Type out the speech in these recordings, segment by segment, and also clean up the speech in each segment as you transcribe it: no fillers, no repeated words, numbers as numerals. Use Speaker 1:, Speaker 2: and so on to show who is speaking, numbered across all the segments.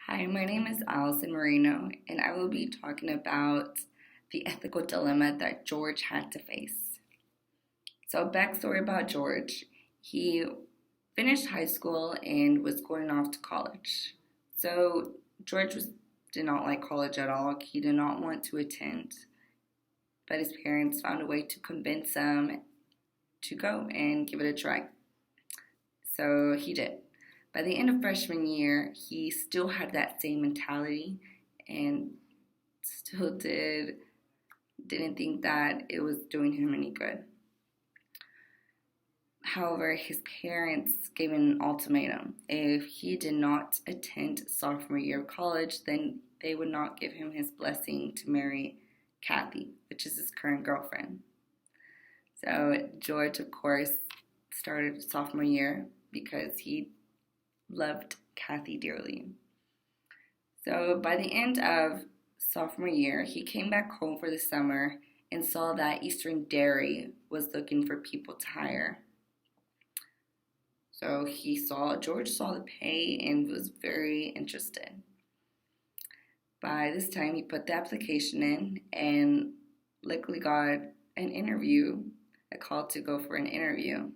Speaker 1: Hi, my name is Allison Marino, and I will be talking about the ethical dilemma that George had to face. So, backstory about George: he finished high school and was going off to college. So, did not like college at all. He did not want to attend, but his parents found a way to convince him to go and give it a try. So, he did. By the end of freshman year, he still had that same mentality and still didn't think that it was doing him any good. However, his parents gave him an ultimatum. If he did not attend sophomore year of college, then they would not give him his blessing to marry Kathy, which is his current girlfriend. So George, of course, started sophomore year because he loved Kathy dearly. So by the end of sophomore year, he came back home for the summer and saw that Eastern Dairy was looking for people to hire. So George saw the pay and was very interested. By this time, he put the application in and luckily got a call to go for an interview.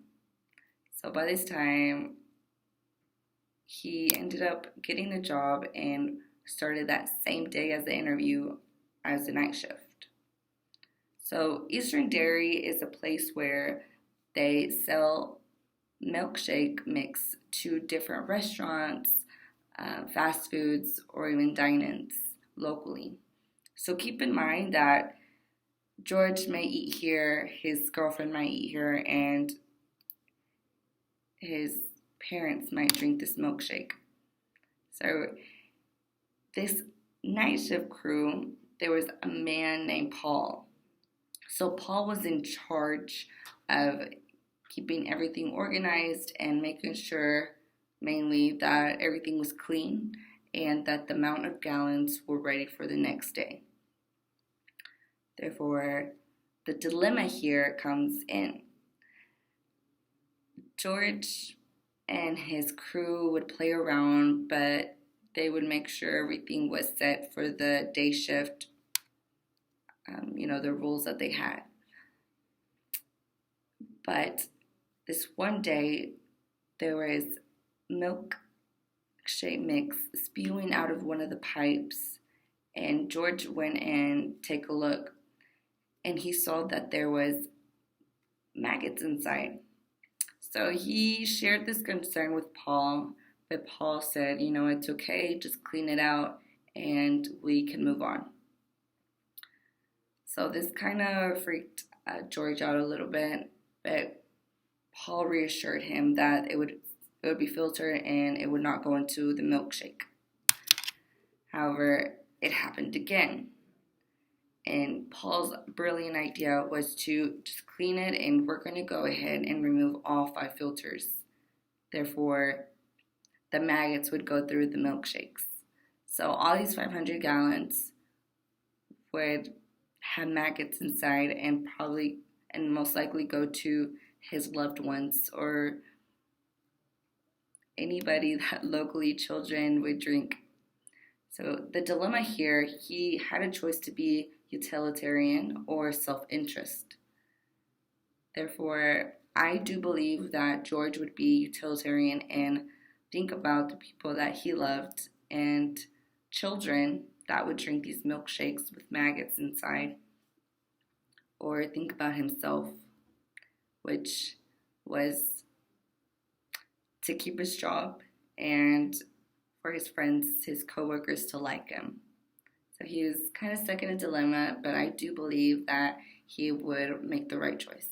Speaker 1: So by this time, he ended up getting the job and started that same day as the interview as the night shift. So Eastern Dairy is a place where they sell milkshake mix to different restaurants, fast foods, or even dine-ins locally. So keep in mind that George may eat here, his girlfriend might eat here, and his parents might drink this milkshake. So this night shift crew, there was a man named Paul. So Paul was in charge of keeping everything organized and making sure mainly that everything was clean and that the amount of gallons were ready for the next day. Therefore, the dilemma here comes in. George and his crew would play around, but they would make sure everything was set for the day shift, the rules that they had. But this one day, there was milkshake mix spewing out of one of the pipes, and George went and take a look, and he saw that there was maggots inside. So he shared this concern with Paul, but Paul said, it's okay, just clean it out and we can move on. So this kind of freaked George out a little bit, but Paul reassured him that it would be filtered and it would not go into the milkshake. However, it happened again. And Paul's brilliant idea was to just clean it, and we're going to go ahead and remove all 5 filters. Therefore, the maggots would go through the milkshakes. So all these 500 gallons would have maggots inside and most likely go to his loved ones or anybody that locally children would drink. So the dilemma here, he had a choice to be utilitarian or self-interest. Therefore, I do believe that George would be utilitarian and think about the people that he loved and children that would drink these milkshakes with maggots inside, or think about himself, which was to keep his job and for his friends, his coworkers to like him. So he was kind of stuck in a dilemma, but I do believe that he would make the right choice.